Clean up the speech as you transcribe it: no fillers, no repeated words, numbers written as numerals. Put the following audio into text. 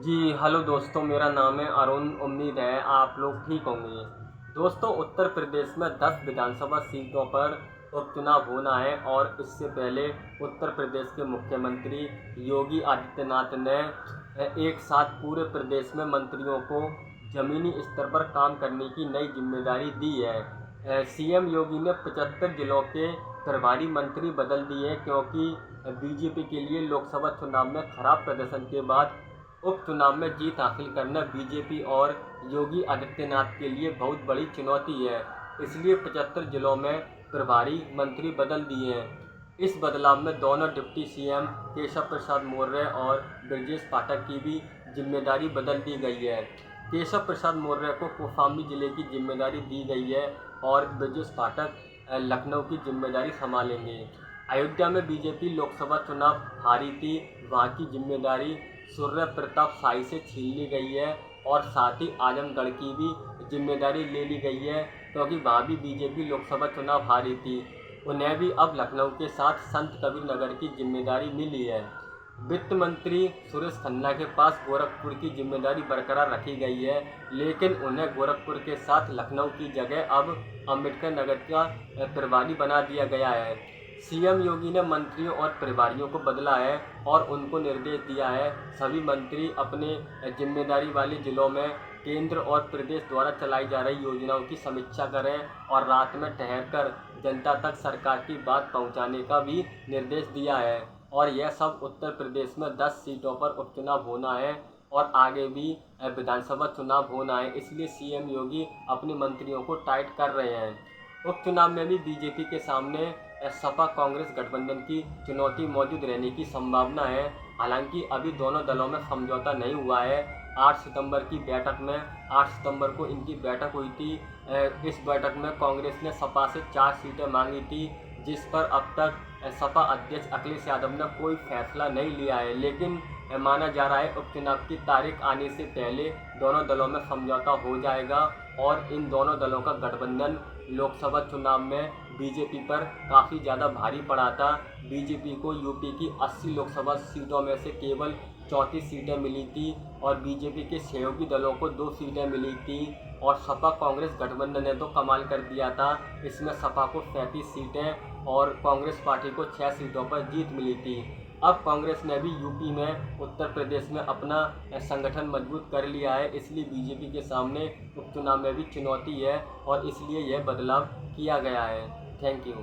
जी hello दोस्तों, मेरा नाम है अरुण। उम्मीद है आप लोग ठीक होंगे। दोस्तों, उत्तर प्रदेश में 10 विधानसभा सीटों पर उपचुनाव होना है और इससे पहले उत्तर प्रदेश के मुख्यमंत्री योगी आदित्यनाथ ने एक साथ पूरे प्रदेश में मंत्रियों को ज़मीनी स्तर पर काम करने की नई जिम्मेदारी दी है। सीएम योगी ने 75 जिलों के प्रभारी मंत्री बदल दिए क्योंकि बीजेपी के लिए लोकसभा चुनाव में खराब प्रदर्शन के बाद उपचुनाव में जीत हासिल करना बीजेपी और योगी आदित्यनाथ के लिए बहुत बड़ी चुनौती है। इसलिए 75 जिलों में प्रभारी मंत्री बदल दिए हैं। इस बदलाव में दोनों डिप्टी सीएम केशव प्रसाद मौर्य और ब्रजेश पाठक की भी जिम्मेदारी बदल दी गई है। केशव प्रसाद मौर्य को कौशाम्बी जिले की जिम्मेदारी दी गई है और ब्रजेश पाठक लखनऊ की जिम्मेदारी संभालेंगे। अयोध्या में बीजेपी लोकसभा चुनाव हारी थी, वहाँ की जिम्मेदारी सूर्य प्रताप शाही से छीन ली गई है और साथ ही आजमगढ़ की भी जिम्मेदारी ले ली गई है क्योंकि वहाँ भी बीजेपी लोकसभा चुनाव हारी थी। उन्हें भी अब लखनऊ के साथ संत कबीर नगर की जिम्मेदारी मिली है। वित्त मंत्री सुरेश खन्ना के पास गोरखपुर की जिम्मेदारी बरकरार रखी गई है, लेकिन उन्हें गोरखपुर के साथ लखनऊ की जगह अब अम्बेडकर नगर का प्रभारी बना दिया गया है। सीएम योगी ने मंत्रियों और प्रभारियों को बदला है और उनको निर्देश दिया है सभी मंत्री अपने जिम्मेदारी वाले जिलों में केंद्र और प्रदेश द्वारा चलाई जा रही योजनाओं की समीक्षा करें और रात में ठहरकर जनता तक सरकार की बात पहुंचाने का भी निर्देश दिया है। और यह सब उत्तर प्रदेश में 10 सीटों पर उपचुनाव होना है और आगे भी विधानसभा चुनाव होना है, इसलिए सीएम योगी अपने मंत्रियों को टाइट कर रहे हैं। उपचुनाव में भी बीजेपी के सामने सपा कांग्रेस गठबंधन की चुनौती मौजूद रहने की संभावना है। हालांकि अभी दोनों दलों में समझौता नहीं हुआ है। 8 सितंबर की बैठक में 8 सितंबर को इनकी बैठक हुई थी। इस बैठक में कांग्रेस ने सपा से 4 सीटें मांगी थी, जिस पर अब तक सपा अध्यक्ष अखिलेश यादव ने कोई फैसला नहीं लिया है, लेकिन माना जा रहा है उपचुनाव की तारीख आने से पहले दोनों दलों में समझौता हो जाएगा और इन दोनों दलों का गठबंधन लोकसभा चुनाव में बीजेपी पर काफ़ी ज़्यादा भारी पड़ा था। बीजेपी को यूपी की 80 लोकसभा सीटों में से केवल 34 सीटें मिली थी और बीजेपी के सहयोगी दलों को 2 सीटें मिली थी और सपा कांग्रेस गठबंधन ने तो कमाल कर दिया था। इसमें सपा को 37 सीटें और कांग्रेस पार्टी को 6 सीटों पर जीत मिली थी। अब कांग्रेस ने भी यूपी में उत्तर प्रदेश में अपना संगठन मजबूत कर लिया है, इसलिए बीजेपी के सामने उपचुनाव में भी चुनौती है और इसलिए यह बदलाव किया गया है। Thank you.